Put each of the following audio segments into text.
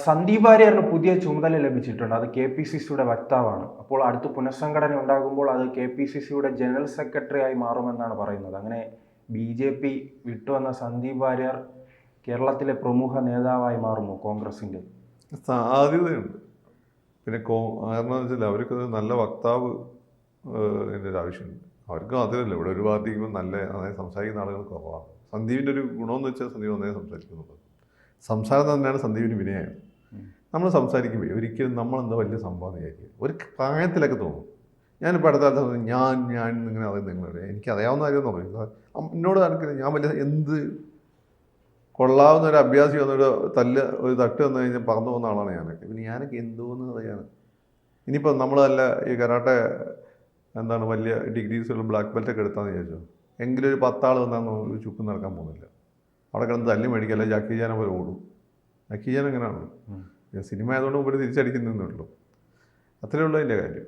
സന്ദീപ് വാര്യറിന് പുതിയ ചുമതല ലഭിച്ചിട്ടുണ്ട്. അത് കെ പി സി സിയുടെ വക്താവാണ്. അപ്പോൾ അടുത്ത പുനഃസംഘടന ഉണ്ടാകുമ്പോൾ അത് കെ പി സി സിയുടെ ജനറൽ സെക്രട്ടറി ആയി മാറുമെന്നാണ് പറയുന്നത്. അങ്ങനെ ബി ജെ പി വിട്ടുവന്ന സന്ദീപ് വാര്യർ കേരളത്തിലെ പ്രമുഖ നേതാവായി മാറുമോ കോൺഗ്രസിൻ്റെ? സാധ്യതയുണ്ട്. പിന്നെ കാരണം എന്ന് വെച്ചാൽ അവർക്ക് നല്ല വക്താവ് എൻ്റെ ഒരു ആവശ്യമുണ്ട്. അവർക്കും അതിലല്ല, ഇവിടെ ഒരു പാർട്ടിക്കും നന്നായി സംസാരിക്കുന്ന ആളുകൾ കുറവാണ്. സന്ദീപിൻ്റെ ഒരു ഗുണമെന്ന് വെച്ചാൽ സന്ദീപ് നന്നായി സംസാരിക്കുന്നുണ്ട്. സംസാരം തന്നെയാണ് സന്ദീപിന് വിനയാണ്. നമ്മൾ സംസാരിക്കുമ്പോൾ ഒരിക്കലും നമ്മളെന്താ വലിയ സംഭവം വിചാരിക്കും. ഒരു പ്രായത്തിലൊക്കെ തോന്നും. ഞാനിപ്പോൾ അടുത്ത കാലത്ത് ഞാൻ ഇങ്ങനെ അറിയുന്നത് നിങ്ങളെ എനിക്ക് അറിയാവുന്ന കാര്യമെന്ന് പറയുന്നത് എന്നോട് കാണിക്കുന്നത് ഞാൻ വലിയ എന്ത് കൊള്ളാവുന്ന ഒരു അഭ്യാസി വന്നൊരു ഒരു തട്ട് വന്നു കഴിഞ്ഞാൽ പറന്നു പോകുന്ന ആളാണ് ഞാനൊക്കെ. പിന്നെ ഞാനൊക്കെ എന്തോന്ന് അറിയാൻ. ഇനിയിപ്പോൾ നമ്മൾ നല്ല ഈ കരാട്ടെ എന്താണ് വലിയ ഡിഗ്രീസുള്ള ബ്ലാക്ക് ബെൽറ്റൊക്കെ എടുത്താന്ന് വിചാരിച്ചു, എങ്കിലും ഒരു 10 ആൾ വന്നാൽ ഒരു ചുക്കും നടക്കാൻ പോകുന്നില്ല. അവിടെ കിടന്ന് തല്ലി മേടിക്കുക, അല്ലെങ്കിൽ ജാക്കി ചാനെ പോലെ ഓടും. ജാക്കി ചാൻ എങ്ങനെയാണല്ലോ സിനിമ ആയതുകൊണ്ട് മുമ്പ് തിരിച്ചടിക്കുന്നേ ഉള്ളൂ. അത്രയേ ഉള്ളൂ അതിൻ്റെ കാര്യം.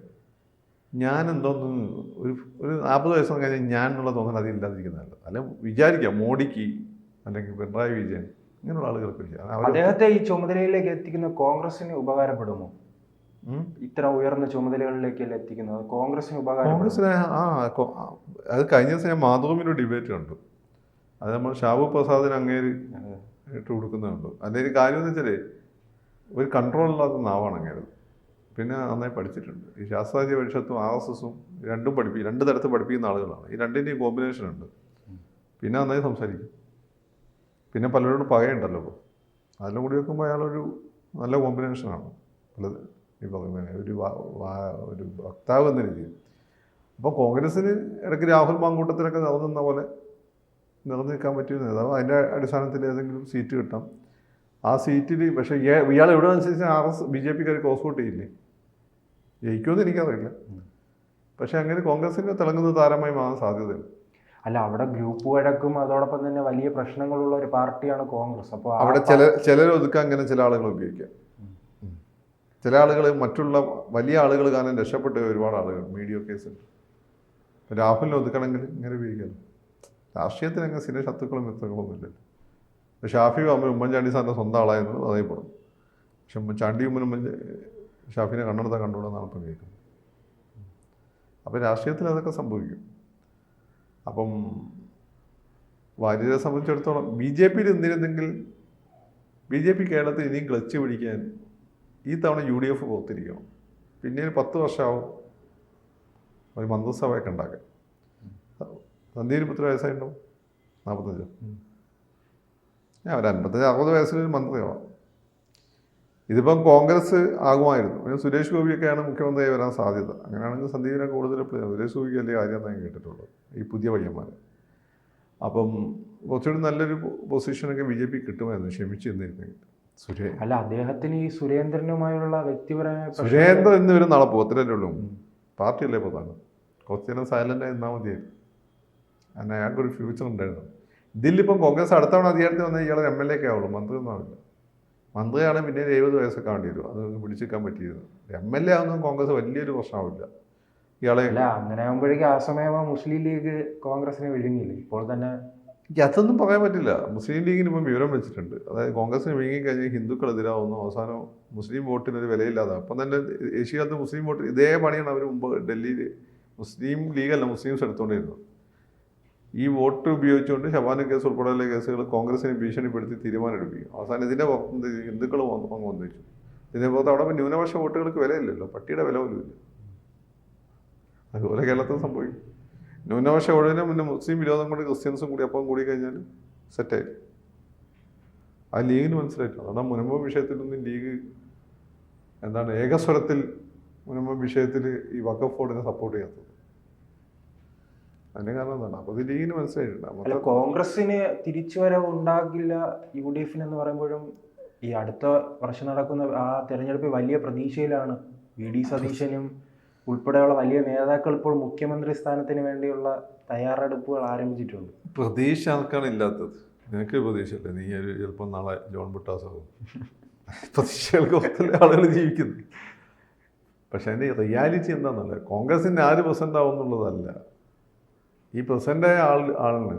ഞാൻ എന്തോന്ന് ഒരു 40 വയസ്സ് കഴിഞ്ഞാൽ ഞാൻ എന്നുള്ള തോന്നൽ അത് ഇല്ലാതിരിക്കുന്നതല്ല. അല്ലെങ്കിൽ വിചാരിക്കാം മോഡിക്ക് അല്ലെങ്കിൽ പിണറായി വിജയൻ ഇങ്ങനെയുള്ള ആളുകൾക്ക് അദ്ദേഹത്തെ ഈ ചുമതലയിലേക്ക് എത്തിക്കുന്ന കോൺഗ്രസിന് ഉപകാരപ്പെടുമോ? ഇത്ര ഉയർന്ന ചുമതലകളിലേക്കല്ല എത്തിക്കുന്നത്, കോൺഗ്രസിന് കോൺഗ്രസിന് അത് കഴിഞ്ഞ ദിവസം ഞാൻ മാതൃഭൂമിയുടെ ഡിബേറ്റ് കണ്ടു. അത് നമ്മൾ ഷാബു പ്രസാദിന് അങ്ങേര് ഇട്ട് കൊടുക്കുന്നുണ്ട്. അതിൻ്റെ കാര്യം എന്ന് വെച്ചാൽ ഒരു കൺട്രോൾ ഇല്ലാത്ത നാവാണ് അങ്ങേര്. പിന്നെ നന്നായി പഠിച്ചിട്ടുണ്ട്. ഈ ശാസ്ത്രാജ്യ പരിഷത്തും RSSും രണ്ട് തരത്തിൽ പഠിപ്പിക്കുന്ന ആളുകളാണ്. ഈ രണ്ടിൻ്റെയും കോമ്പിനേഷൻ ഉണ്ട്. പിന്നെ നന്നായി സംസാരിക്കും. പിന്നെ പലരോടും പകയുണ്ടല്ലോ. ഇപ്പോൾ അതെല്ലാം കൂടി വെക്കുമ്പോൾ അയാളൊരു നല്ല കോമ്പിനേഷനാണ്. പലത് ഈ പറയുന്നത് ഒരു വക്താവ് എന്ന രീതിയിൽ. അപ്പോൾ കോൺഗ്രസ്സിന് ഇടയ്ക്ക് രാഹുൽ മാങ്കൂട്ടത്തിലൊക്കെ നിറഞ്ഞ പോലെ നിറഞ്ഞു നിൽക്കാൻ പറ്റിയ നേതാവ്. അതിൻ്റെ അടിസ്ഥാനത്തിൽ ഏതെങ്കിലും സീറ്റ് കിട്ടാം. ആ സീറ്റിൽ പക്ഷേ ഇയാൾ എവിടെ അനുസരിച്ച് BJPക്കാർ ക്രോസ് വോട്ട് ചെയ്യില്ലേ, ജയിക്കുമെന്ന് എനിക്കറിയില്ല. പക്ഷേ അങ്ങനെ കോൺഗ്രസിന് തിളങ്ങുന്ന താരമായി മാറാൻ സാധ്യതയുണ്ട്. അല്ല, അവിടെ ഗ്രൂപ്പ് വഴക്കും അതോടൊപ്പം തന്നെ വലിയ പ്രശ്നങ്ങളുള്ള ഒരു പാർട്ടിയാണ് കോൺഗ്രസ്. അപ്പോൾ അവിടെ ചിലർ ഒതുക്കാൻ അങ്ങനെ ചില ആളുകൾ ഉപയോഗിക്കാം. ചില ആളുകൾ മറ്റുള്ള വലിയ ആളുകൾ കാരണം രക്ഷപ്പെട്ട ഒരുപാട് ആളുകൾ മീഡിയ കേസുണ്ട്. രാഹുലിനെ ഒതുക്കണമെങ്കിൽ ഇങ്ങനെ ഉപയോഗിക്കാം. രാഷ്ട്രീയത്തിന് അങ്ങനെ സ്ഥിര ശത്രുക്കളും മിത്രങ്ങളൊന്നുമില്ല. ഷാഫി ഉമ്മൻചാണ്ടി സാറിൻ്റെ സ്വന്തം ആളായിരുന്നു അതേപ്പെടും. പക്ഷെ ഷാഫിനെ കണ്ടെടുത്താൽ കണ്ടുകൂടെന്നാണ് ഇപ്പം കേൾക്കുന്നത്. അപ്പം രാഷ്ട്രീയത്തിൽ അതൊക്കെ സംഭവിക്കും. അപ്പം വാര്യരെ സംബന്ധിച്ചിടത്തോളം BJPയിൽ എന്തിനെന്തെങ്കിൽ BJP കേരളത്തിൽ ഇനിയും ക്ലച്ച് പിടിക്കാൻ ഈ തവണ UDF പുറത്തിരിക്കണം. പിന്നെ 10 വർഷമാവും ഒരു മന്ത്രിസഭയൊക്കെ ഉണ്ടാക്കാൻ. സന്ദീപിന് 30 വയസ്സായിട്ടുണ്ടാവും, 45. ഞാൻ ഒരു 55-60 വയസ്സിലൊരു മന്ത്രിയാവാം. ഇതിപ്പം കോൺഗ്രസ് ആകുമായിരുന്നു. പിന്നെ സുരേഷ് ഗോപിയൊക്കെയാണ് മുഖ്യമന്ത്രിയായി വരാൻ സാധ്യത. അങ്ങനെയാണെങ്കിൽ സന്ദീപിനെ കൂടുതൽ സുരേഷ് ഗോപിക്ക് വലിയ കാര്യം ഞാൻ കേട്ടിട്ടുള്ളത് ഈ പുതിയ പയ്യന്മാർ. അപ്പം കുറച്ചുകൂടി നല്ലൊരു പൊസിഷനൊക്കെ BJP കിട്ടുമായിരുന്നു ക്ഷമിച്ച് നിന്നിരുന്നെങ്കിൽ. അല്ല, അദ്ദേഹത്തിന് ഈ സുരേന്ദ്രനുമായുള്ള വ്യക്തിപരമായ സുരേന്ദ്രൻ എന്നിവരും നാളെ പോകത്തില്ലല്ലേ ഉള്ളൂ. പാർട്ടിയല്ലേ പ്രധാനം. കുറച്ച് നേരം സൈലൻ്റായി നിന്നാൽ മതിയായിരുന്നു. അങ്ങനെ അയാൾക്കൊരു ഫ്യൂച്ചർ ഉണ്ടായിരുന്നു. ഇതിലിപ്പം കോൺഗ്രസ് അടുത്തവണ അധികാരത്തിൽ വന്നാൽ ഇയാളെ MLA ഒക്കെ ആവുള്ളൂ, മന്ത്രിയൊന്നും ആവില്ല. മന്ത്രിയാണ് പിന്നെ 70 വയസ്സൊക്കെ ആവേണ്ടി വരും. അത് പിടിച്ചെടുക്കാൻ പറ്റിയിരുന്നു. MLA ആവുന്നതും കോൺഗ്രസ് വലിയൊരു പ്രശ്നമാവില്ല ഇയാളെ. അല്ല, അങ്ങനെ ആകുമ്പോഴേക്കും ആ സമയം മുസ്ലിം ലീഗ് കോൺഗ്രസിനെ വിഴുങ്ങിയില്ല. ഇപ്പോൾ തന്നെ അതൊന്നും പറയാൻ പറ്റില്ല. മുസ്ലിം ലീഗിന് ഇപ്പം വിവരം വെച്ചിട്ടുണ്ട്. അതായത് കോൺഗ്രസിന് വിഴുങ്ങിക്കഴിഞ്ഞാൽ ഹിന്ദുക്കൾ എതിരാവുന്നു, അവസാനം മുസ്ലിം വോട്ടിനൊരു വിലയില്ലാതെ. അപ്പം തന്നെ ഏഷ്യക്കാലത്ത് മുസ്ലിം വോട്ട് ഇതേ പണിയാണ് അവർ മുമ്പ് ഡൽഹിയിൽ മുസ്ലിം ലീഗല്ല മുസ്ലിംസ് എടുത്തുകൊണ്ടിരുന്നത്. ഈ വോട്ട് ഉപയോഗിച്ചുകൊണ്ട് ശബാന കേസ് ഉൾപ്പെടെയുള്ള കേസുകൾ കോൺഗ്രസിനെ ഭീഷണിപ്പെടുത്തി തീരുമാനമെടുപ്പിക്കും. അവസാനം ഇതിൻ്റെ പുറത്ത് ഹിന്ദുക്കൾ വന്നു വെച്ചു. ഇതിൻ്റെ പുറത്ത് അവിടെ ന്യൂനപക്ഷ വോട്ടുകൾക്ക് വിലയില്ലല്ലോ, പട്ടിയുടെ വില പോലും ഇല്ല. അതുപോലെ കേരളത്തിൽ സംഭവിക്കും. ന്യൂനപക്ഷ വോട്ടിന് പിന്നെ മുസ്ലിം വിരോധം കൊണ്ട് ക്രിസ്ത്യൻസും കൂടി അപ്പം കൂടി കഴിഞ്ഞാൽ സെറ്റായി. ആ ലീഗിന് മനസ്സിലായിട്ടില്ല. അതാണ് മുനമ്പം വിഷയത്തിലൊന്നും ലീഗ് ഏകസ്വരത്തിൽ മുനമ്പം വിഷയത്തിൽ ഈ വഖഫ് ബോർഡിനെ സപ്പോർട്ട് ചെയ്യാത്തത്. അതിൻ്റെ കാരണം എന്താണ്? അപ്പോൾ ഇത് ലീഗിന് മനസ്സിലായിട്ടുണ്ട്. കോൺഗ്രസിന് തിരിച്ചുവരവ് ഉണ്ടാകില്ല UDF എന്ന് പറയുമ്പോഴും ഈ അടുത്ത വർഷം നടക്കുന്ന ആ തെരഞ്ഞെടുപ്പിൽ വലിയ പ്രതീക്ഷയിലാണ്. VD സതീശനും ഉൾപ്പെടെയുള്ള വലിയ നേതാക്കൾ ഇപ്പോൾ മുഖ്യമന്ത്രി സ്ഥാനത്തിന് വേണ്ടിയുള്ള തയ്യാറെടുപ്പുകൾ ആരംഭിച്ചിട്ടുണ്ട്. പ്രതീക്ഷ ആർക്കാണ് ഇല്ലാത്തത്? നിനക്ക് പ്രതീക്ഷയല്ലേ? നീ ചിലപ്പോൾ നാളെ ജോൺ ബുട്ടാസാകും. പ്രതീക്ഷകൾക്ക് ഒത്തിരി ആളുകൾ ജീവിക്കുന്നു. പക്ഷെ അതിൻ്റെ റിയാലിറ്റി എന്താണെന്നല്ല, കോൺഗ്രസിൻ്റെ 6% ആവും എന്നുള്ളതല്ല. ഈ പ്രസിഡൻ്റായ ആളിന്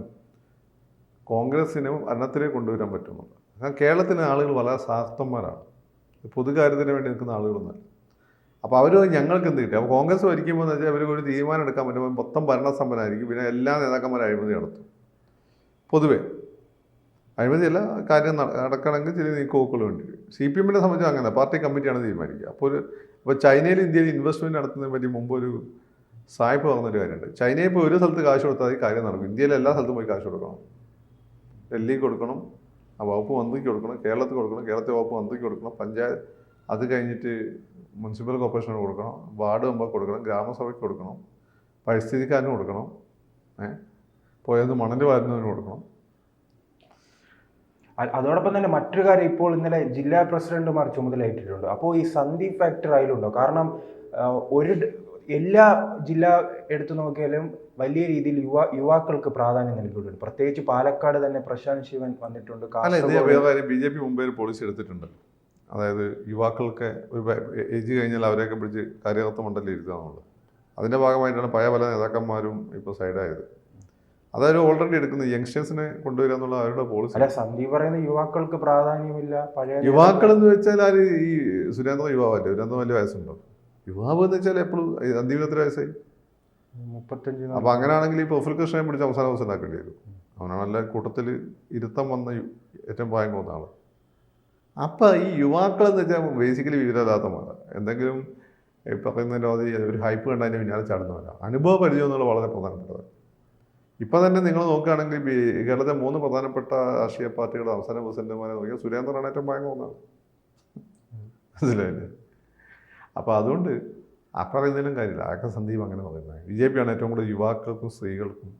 കോൺഗ്രസിന് ഭരണത്തിലേക്ക് കൊണ്ടുവരാൻ പറ്റുന്നുണ്ട്. കാരണം കേരളത്തിലെ ആളുകൾ വളരെ സ്വാർത്ഥന്മാരാണ്. പൊതുകാര്യത്തിന് വേണ്ടി നിൽക്കുന്ന ആളുകളൊന്നും. അപ്പോൾ അവർ ഞങ്ങൾക്ക് എന്ത് കിട്ടി? അപ്പോൾ കോൺഗ്രസ് ഭരിക്കുമ്പോൾ എന്ന് വെച്ചാൽ അവർ ഒരു തീരുമാനം എടുക്കാൻ പറ്റുമ്പോൾ മൊത്തം ഭരണസമ്പന്നമായിരിക്കും. പിന്നെ എല്ലാ നേതാക്കന്മാരും അഴിമതി നടത്തും. പൊതുവേ അഴിമതിയല്ല, കാര്യം നടക്കണമെങ്കിൽ ചില നീക്കുപോക്കുകൾ വേണ്ടി വരും. CPM-നെ സംബന്ധിച്ച് അങ്ങനെ പാർട്ടി കമ്മിറ്റിയാണ് തീരുമാനിക്കുക. അപ്പോൾ ചൈനയിൽ ഇന്ത്യയിൽ ഇൻവെസ്റ്റ്മെൻറ്റ് നടത്തുന്നതിനെ പറ്റി മുമ്പ് ഒരു സായിപ്പ് പറഞ്ഞൊരു കാര്യമുണ്ട്. ചൈനയിൽ ഇപ്പോൾ ഒരു സ്ഥലത്ത് കാശ് കൊടുത്താൽ ഈ കാര്യം നടക്കും. ഇന്ത്യയിൽ എല്ലാ സ്ഥലത്തും പോയി കാശ് കൊടുക്കണം. ഡൽഹിക്ക് കൊടുക്കണം, ആ വകുപ്പ് മന്ത്രിക്ക് കൊടുക്കണം, കേരളത്തിൽ കൊടുക്കണം, കേരളത്തിലെ വകുപ്പ് മന്ത്രിക്ക് കൊടുക്കണം, പഞ്ചായത്ത്, അത് കഴിഞ്ഞിട്ട് മുനിസിപ്പൽ കോർപ്പറേഷന് കൊടുക്കണം, വാർഡ് മെമ്പർ കൊടുക്കണം, ഗ്രാമസഭയ്ക്ക് കൊടുക്കണം, പരിസ്ഥിതിക്കാരന് കൊടുക്കണം, പോയത് മണൽ വാരുന്നതിന് കൊടുക്കണം. അതോടൊപ്പം തന്നെ മറ്റൊരു കാര്യം, ഇപ്പോൾ ഇന്നലെ ജില്ലാ പ്രസിഡന്റുമാർ ചുമതലയേറ്റിട്ടുണ്ട്. അപ്പോൾ ഈ സന്ദീപ് ഫാക്ടർ അതിലുണ്ടോ? കാരണം എല്ലാ ജില്ല എടുത്തു നോക്കിയാലും വലിയ രീതിയിൽ യുവാക്കൾക്ക് പ്രാധാന്യം നൽകിയിട്ടുണ്ട്. പ്രത്യേകിച്ച് പാലക്കാട് തന്നെ പ്രശാന്ത് ശിവൻ വന്നിട്ടുണ്ട്. BJP മുമ്പേ ഒരു പോളിസി എടുത്തിട്ടുണ്ട്. അതായത് യുവാക്കൾക്ക് ഒരു ഏജ് കഴിഞ്ഞാൽ അവരെയൊക്കെ പിടിച്ച് കാര്യകർത്ത മണ്ഡലം ഇരുത്തുക എന്നുള്ളത്. അതിൻ്റെ ഭാഗമായിട്ടാണ് പല പല നേതാക്കന്മാരും ഇപ്പോൾ സൈഡായത്. അതായത് ഓൾറെഡി എടുക്കുന്നത് യങ്സ്റ്റേഴ്സിനെ കൊണ്ടുവരിക എന്നുള്ള അവരുടെ പോളിസി. അല്ല, സന്ദീപ് പറയുന്ന യുവാക്കൾക്ക് പ്രാധാന്യമില്ല. പഴയ യുവാക്കൾ എന്ന് വെച്ചാൽ ആര്? ഈ സുരേന്ദ്രൻ യുവാവല്ലേ? സുരേന്ദ്രൻ വലിയ വയസ്സുണ്ടോ? യുവാവ് എന്ന് വെച്ചാൽ എപ്പോഴും സന്ദീപിന് എത്ര വയസ്സായി? 35. അപ്പോൾ അങ്ങനെയാണെങ്കിൽ ഈ പ്രഫുൽ കൃഷ്ണനെ പിടിച്ച് അവസാന ദിവസം ഉണ്ടാക്കേണ്ടി വരും. അവനാണല്ല കൂട്ടത്തിൽ ഇരുത്തം വന്ന ഏറ്റവും പ്രായം പോകുന്ന ആൾ. അപ്പം ഈ യുവാക്കൾ എന്ന് വെച്ചാൽ ബേസിക്കലി വിവരമില്ലാത്തമാരാണ്. എന്തെങ്കിലും പറയുന്നതിൻ്റെ ഒരു ഹൈപ്പ് കണ്ടതിന് പിന്നാലെ ചാടുന്നവരാണ്. അനുഭവ പരിചയം എന്നുള്ള വളരെ പ്രധാനപ്പെട്ടതാണ്. ഇപ്പം തന്നെ നിങ്ങൾ നോക്കുകയാണെങ്കിൽ കേരളത്തിലെ 3 പ്രധാനപ്പെട്ട രാഷ്ട്രീയ പാർട്ടികളുടെ അവസാന പ്രസിഡന്റുമാരെ നോക്കിയാൽ സുരേന്ദ്രനാണ് ഏറ്റവും ഭയം തോന്നാണ്. മനസ്സിലായില്ലേ? അപ്പോൾ അതുകൊണ്ട് പറയുന്നതിനും കാര്യമില്ല. ആക്കെ സന്ദീപ് അങ്ങനെ പറയുന്നത്. BJP ആണ് ഏറ്റവും കൂടുതൽ യുവാക്കൾക്കും സ്ത്രീകൾക്കും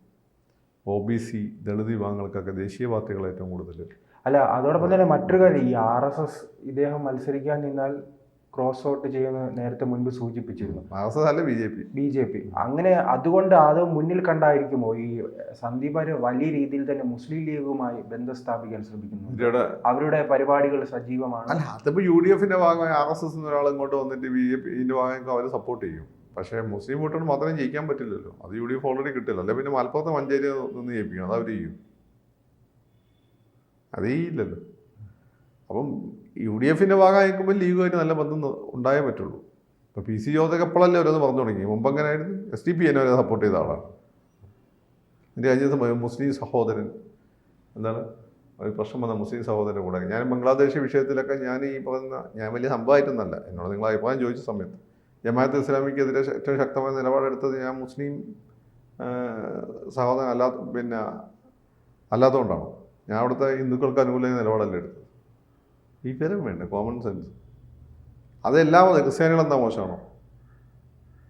OBC ദളിത് വിഭാഗങ്ങൾക്കൊക്കെ ദേശീയ പാർട്ടികൾ ഏറ്റവും കൂടുതൽ. അല്ല, അതോടൊപ്പം തന്നെ മറ്റൊരു കാര്യം, ഈ RSS ഇദ്ദേഹം മത്സരിക്കാൻ നിന്നാൽ ക്രോസ് ഔട്ട് ചെയ്യുന്ന നേരത്തെ മുൻപ് സൂചിപ്പിച്ചിരുന്നു. RSS അല്ല BJP. അങ്ങനെ അതുകൊണ്ട് അത് മുന്നിൽ കണ്ടായിരിക്കുമോ ഈ സന്ദീപ് വലിയ രീതിയിൽ തന്നെ മുസ്ലിം ലീഗുമായി ബന്ധം സ്ഥാപിക്കാൻ ശ്രമിക്കുന്നു? അവരുടെ പരിപാടികൾ സജീവമാണ്. അല്ല, അതിപ്പോൾ UDF-ന്റെ ഭാഗമായി RSS ഒരാൾ ഇങ്ങോട്ട് വന്നിട്ട് BJP-ന്റെ ഭാഗമായി അവർ സപ്പോർട്ട് ചെയ്യും. പക്ഷേ മുസ്ലിം വോട്ടുകൾ മാത്രമേ ജയിക്കാൻ പറ്റില്ലല്ലോ. അത് UDF ഓൾറെഡി കിട്ടില്ല. അല്ലെ പിന്നെ മലപ്പുറത്തെ മഞ്ചേരി നിന്ന് ജയിപ്പിക്കണം. അത് അവർ ചെയ്യും. അതേ ഇല്ലല്ലോ. അപ്പം UDF-ന്റെ ഭാഗമായിരിക്കുമ്പോൾ ലീഗുമായിട്ട് നല്ല ബന്ധം ഉണ്ടായേ പറ്റുള്ളൂ. ഇപ്പോൾ PC ജോസൊക്കെ എപ്പോഴല്ലേ ഓരോന്ന് പറഞ്ഞു തുടങ്ങി. മുമ്പ് അങ്ങനെ ആയിരുന്നു. SDP എന്നെ വരെ സപ്പോർട്ട് ചെയ്ത ആളാണ്. എൻ്റെ കഴിഞ്ഞ ദിവസം മുസ്ലിം സഹോദരൻ എന്താണ് ഒരു പ്രശ്നം വന്ന മുസ്ലിം സഹോദരൻ്റെ കൂടെ ഞാൻ ബംഗ്ലാദേശ് വിഷയത്തിലൊക്കെ ഞാൻ വലിയ സംഭവമായിട്ടൊന്നല്ല. എന്നോട് നിങ്ങൾ അഭിപ്രായം ചോദിച്ച സമയത്ത് ജമാഅത്ത് ഇസ്ലാമിക്കെതിരെ ഏറ്റവും ശക്തമായ നിലപാടെടുത്തത് ഞാൻ മുസ്ലിം സഹോദരൻ അല്ലാത്തതുകൊണ്ടാണ്. ഞാൻ അവിടുത്തെ ഹിന്ദുക്കൾക്ക് അനുകൂലമായ നിലപാടല്ല എടുത്തത്. ഈ പേരും വേണ്ട കോമൺ സെൻസ്. അതെല്ലാം ക്രിസ്ത്യാനികളെന്താ മോശമാണോ?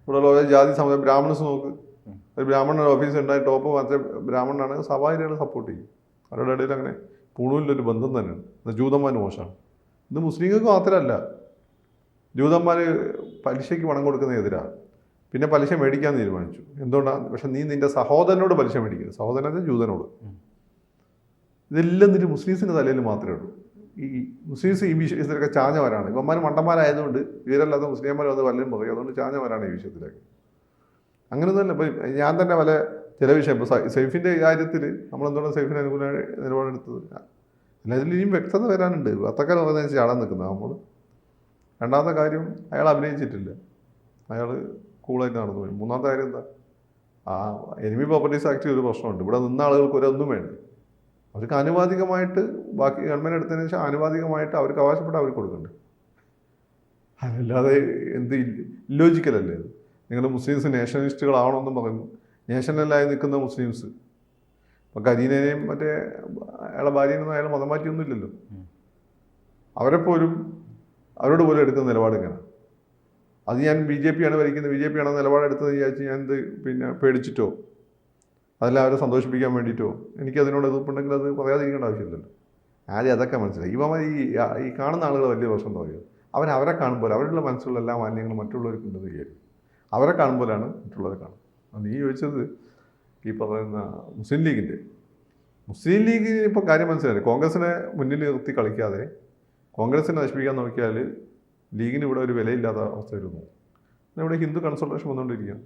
ഇവിടെ ഉള്ള ജാതി സമുദായം ബ്രാഹ്മണസ് നോക്ക്. ഒരു ബ്രാഹ്മണ ഓഫീസ് ഉണ്ടായി ടോപ്പ് മാത്രമേ ബ്രാഹ്മണനാണ് സ്വാഭാവികമായിട്ട് സപ്പോർട്ട് ചെയ്യും. അവരുടെ ഇടയിൽ അങ്ങനെ പൂണൂലിലൊരു ബന്ധം തന്നെയാണ്. ജൂതന്മാർ മോശമാണ്. ഇത് മുസ്ലിങ്ങൾക്ക് മാത്രമല്ല, ജൂതന്മാർ പലിശയ്ക്ക് പണം കൊടുക്കുന്നതിനെതിരാണ്. പിന്നെ പലിശ മേടിക്കാൻ തീരുമാനിച്ചു. എന്തുകൊണ്ടാണ്? പക്ഷെ നീ നിൻ്റെ സഹോദരനോട് പലിശ മേടിക്കുന്നത്. സഹോദരനെ ജൂതനോട്. ഇതെല്ലാം എന്നിട്ട് മുസ്ലിംസിൻ്റെ തലയിൽ മാത്രമേ ഉള്ളൂ. ഈ മുസ്ലിംസ് ഈ വിഷയത്തിലൊക്കെ ചാഞ്ഞവരാണ്. ഇവന്മാർ മണ്ടന്മാരായതുകൊണ്ട് വിവരമില്ലാത്ത മുസ്ലിംമാർ അത് വല്ലതും പറയും. അതുകൊണ്ട് ചാഞ്ഞവരാണ് ഈ വിഷയത്തിലേക്ക്. അങ്ങനെ തന്നെ ഇപ്പം ഞാൻ തന്നെ ചില വിഷയം ഇപ്പോൾ സൈഫിൻ്റെ കാര്യത്തിൽ നമ്മളെന്തുകൊണ്ടാണ് സൈഫിന് അനുകൂലമായി നിലപാടെടുത്തത്? അല്ല, ഇതിൽ ഇനിയും വ്യക്തത വരാനുണ്ട്. അത്തക്കാർ പറയുന്നത് ചാടാൻ നിൽക്കുന്നത് നമ്മൾ. രണ്ടാമത്തെ കാര്യം, അയാൾ അഭിനയിച്ചിട്ടില്ല. അയാൾ കൂളായിട്ട് നടന്നു പോയി. മൂന്നാമത്തെ കാര്യം എന്താ? എനിമി പ്രോപ്പർട്ടീസ് ആക്ട് ഒരു പ്രശ്നമുണ്ട്. ഇവിടെ നിന്ന ആളുകൾക്ക് ഒരൊന്നും വേണ്ട. അവർക്ക് ആനുപാതികമായിട്ട് ബാക്കി ഗവൺമെൻറ് എടുത്തതിന് ശേഷം ആനുപാതികമായിട്ട് അവർക്ക് അവകാശപ്പെട്ട് അവർ കൊടുക്കുന്നുണ്ട്. അതല്ലാതെ എന്ത് ഇല്ലോജിക്കലല്ലേ അത്? നിങ്ങൾ മുസ്ലിംസ് നാഷണലിസ്റ്റുകളാവണമെന്നും പറയുന്നു. നാഷണലായി നിൽക്കുന്ന മുസ്ലിംസ് ഇപ്പോൾ കരീനേനെയും മറ്റേ അയാളെ ഭാര്യനെയൊന്നും അയാൾ മതം മാറ്റിയൊന്നുമില്ലല്ലോ. അവരോട് പോലും എടുക്കുന്ന നിലപാട് ഇങ്ങനെ. അത് ഞാൻ BJP ആണ് ഭരിക്കുന്നത്, BJP ആണോ നിലപാടെടുത്തത് വിചാരിച്ച് ഞാൻ പേടിച്ചിട്ടോ അതല്ല അവരെ സന്തോഷിപ്പിക്കാൻ വേണ്ടിയിട്ടോ എനിക്കതിനോട് എതിർപ്പുണ്ടെങ്കിൽ അത് പറയാതിരിക്കേണ്ട ആവശ്യമില്ലല്ലോ. ആദ്യം അതൊക്കെ മനസ്സിലായി. ഈ കാണുന്ന ആളുകൾ വലിയ പ്രശ്നം എന്താ പറയുക? അവരെ കാണുമ്പോൾ അവരുടെ മനസ്സിലുള്ള എല്ലാ മാലിന്യങ്ങളും മറ്റുള്ളവർക്ക് ഉണ്ടെന്ന് വിചാരിക്കും. അവരെ കാണുമ്പോഴാണ് മറ്റുള്ളവരെ കാണുന്നത്. നീ ചോദിച്ചത് ഈ പറയുന്ന മുസ്ലിം ലീഗിന് ഇപ്പോൾ കാര്യം മനസ്സിലായി. കോൺഗ്രസിനെ മുന്നിൽ നിർത്തി കളിക്കാതെ കോൺഗ്രസിനെ നശിപ്പിക്കാൻ നോക്കിയാൽ ലീഗിന് ഇവിടെ ഒരു വിലയില്ലാത്ത അവസ്ഥ വരുന്നു. ഇവിടെ ഹിന്ദു കൺസൾട്ടേഷൻ വന്നുകൊണ്ടിരിക്കുകയാണ്.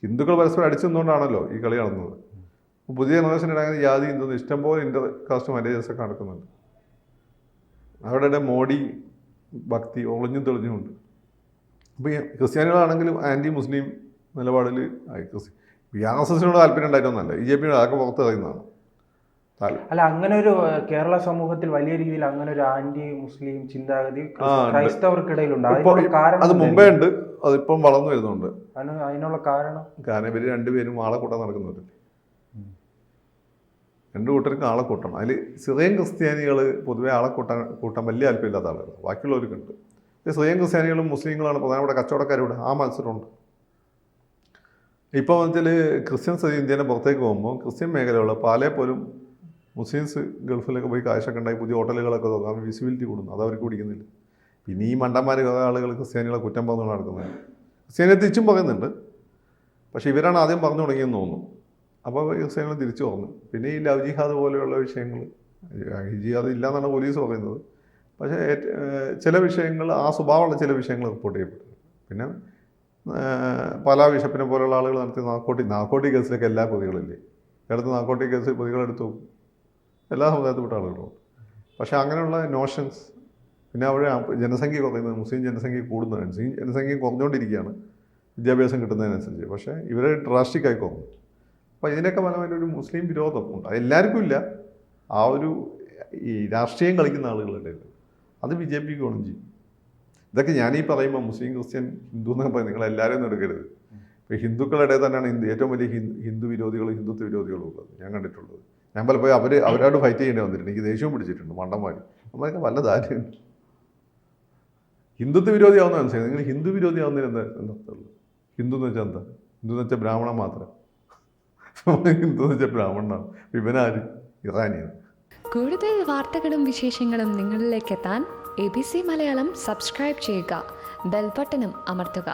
ഹിന്ദുക്കൾ പരസ്പരം അടിച്ചു നിന്നുകൊണ്ടാണല്ലോ ഈ കളി നടന്നത്. പുതിയ ജനറേഷൻ ഇടങ്ങനെ ജാതി ഇഷ്ടംപോലെ ഇൻ്റർ കാസ്റ്റ് മാരേജസ് ഒക്കെ നടക്കുന്നുണ്ട്. അവരുടെ മോഡി ഭക്തി ഒളിഞ്ഞും തെളിഞ്ഞുമുണ്ട്. അപ്പോൾ ഈ ക്രിസ്ത്യാനികളാണെങ്കിലും ആൻറ്റി മുസ്ലിം നിലപാടിൽ RSSനോട് താല്പര്യം ഉണ്ടായിട്ടൊന്നല്ല, BJP അതൊക്കെ പുറത്ത് അറിയുന്നതാണ്. അല്ല, അങ്ങനെ ഒരു കേരള സമൂഹത്തിൽ വലിയ രീതിയിൽ അങ്ങനെ ഒരു ആന്റി മുസ്ലിം ചിന്താഗതി ക്രൈസ്തവർക്കിടയിലുണ്ട്. അത് മുമ്പേ ഉണ്ട്, അതിപ്പം വളർന്നു വരുന്നുണ്ട്. അതിനുള്ള കാരണം ഇവർ രണ്ടുപേരും ആളെ കൂട്ടാൻ നടക്കുന്നുണ്ട്. രണ്ടു കൂട്ടർക്കും ആളെ കൂട്ടണം. അതിൽ സിറിയൻ ക്രിസ്ത്യാനികൾ പൊതുവെ ആളെ കൂട്ടാൻ വലിയ താല്പര്യമില്ലാത്ത ആളുകൾ, ബാക്കിയുള്ളവർക്കുണ്ട്. സിറിയൻ ക്രിസ്ത്യാനികളും മുസ്ലിങ്ങളാണ് പ്രധാനപ്പെട്ട കച്ചവടക്കാരുടെ ആ മത്സരമുണ്ട്. ഇപ്പോൾ വെച്ചാൽ ക്രിസ്ത്യൻസ് ഇന്ത്യയുടെ പുറത്തേക്ക് പോകുമ്പോൾ ക്രിസ്ത്യൻ മേഖലയുള്ള പല പോലും മുസ്ലിംസ് ഗൾഫിലൊക്കെ പോയി കാശൊക്കെ ഉണ്ടായി പുതിയ ഹോട്ടലുകളൊക്കെ നോക്കാം, വിസിബിലിറ്റി കൂടുന്നു. അത് അവർക്ക് പിടിക്കുന്നില്ല. പിന്നെ ഈ മണ്ടന്മാർ കുറേ ആളുകൾ ക്രിസ്ത്യാനികളെ കുറ്റം പറഞ്ഞു നടക്കുന്നത്. ക്രിസ്ത്യാനിയെ തിരിച്ചും പറയുന്നുണ്ട്, പക്ഷേ ഇവരാണ് ആദ്യം പറഞ്ഞു തുടങ്ങിയെന്ന് തോന്നുന്നു. അപ്പോൾ ക്രിസ്ത്യാനികൾ തിരിച്ചു പറഞ്ഞു. പിന്നെ ഈ ലവ് ജിഹാദ് പോലെയുള്ള വിഷയങ്ങൾ, ജിഹാദ് ഇല്ലയെന്നാണ് പോലീസ് പറയുന്നത്, പക്ഷേ ചില വിഷയങ്ങൾ, ആ സ്വഭാവമുള്ള ചില വിഷയങ്ങൾ റിപ്പോർട്ട് ചെയ്യപ്പെട്ടു. പിന്നെ പല ബിഷപ്പിനെ പോലുള്ള ആളുകൾ നടത്തി നാർക്കോട്ടിക് കേസിലൊക്കെ എല്ലാ പ്രതികളില്ലേ, കേരളത്തിൽ നാർക്കോട്ടിക് കേസിൽ പ്രതികളെടുത്തു എല്ലാ സമുദായത്തിൽപ്പെട്ട ആളുകളുണ്ട്. പക്ഷേ അങ്ങനെയുള്ള നോഷൻസ്, പിന്നെ അവിടെ ജനസംഖ്യ കുറയുന്നത്, മുസ്ലിം ജനസംഖ്യ കൂടുന്നതനുസരിച്ച് ജനസംഖ്യ കുറഞ്ഞുകൊണ്ടിരിക്കുകയാണ് വിദ്യാഭ്യാസം കിട്ടുന്നതിനനുസരിച്ച്. പക്ഷേ ഇവരെ ഡ്രാസ്റ്റിക്കായി കുറഞ്ഞു. അപ്പോൾ ഇതിനൊക്കെ ഫലമായിട്ട് ഒരു മുസ്ലിം വിരോധം ഉണ്ട്. അതെല്ലാവർക്കും ഇല്ല, ആ ഒരു ഈ രാഷ്ട്രീയം കളിക്കുന്ന ആളുകളുടെ അത് BJPക്ക് ഗുണം ചെയ്യും. ഇതൊക്കെ ഞാനീ പറയുമ്പോൾ മുസ്ലിം ക്രിസ്ത്യൻ ഹിന്ദു എന്നൊക്കെ പറയും, നിങ്ങളെല്ലാവരും ഒന്നും എടുക്കരുത്. ഇപ്പോൾ ഹിന്ദുക്കളുടെ തന്നെയാണ് ഏറ്റവും വലിയ ഹിന്ദു വിരോധികളും ഹിന്ദുത്വ വിരോധികളും ഉള്ളത് ഞാൻ കണ്ടിട്ടുള്ളത്. ഞാൻ പലപ്പോഴും അവരോട് ഫൈറ്റ് ചെയ്യേണ്ടി വന്നിട്ടുണ്ട്. എനിക്ക് ദേഷ്യവും പിടിച്ചിട്ടുണ്ട്. മണ്ടന്മാർ നമ്മളൊക്കെ വല്ല ധാരണയുണ്ട്. ഹിന്ദുത്വ വിരോധിയാവുന്ന മനസ്സിലായി. നിങ്ങൾ ഹിന്ദു വിരോധിയാവുന്നതിന് എന്താ ഹിന്ദു എന്ന് വെച്ചാൽ എന്താ? ഹിന്ദു എന്ന് വെച്ചാൽ ബ്രാഹ്മണൻ മാത്രം. ഹിന്ദു എന്ന് വെച്ചാൽ ബ്രാഹ്മണനാണ്. ഇവനാര്? ഇറാനിയാണ്. കൂടുതൽ വാർത്തകളും വിശേഷങ്ങളും നിങ്ങളിലേക്ക് എത്താൻ ABC മലയാളം സബ്സ്ക്രൈബ് ചെയ്യുക, ബെൽ ബട്ടണും അമർത്തുക.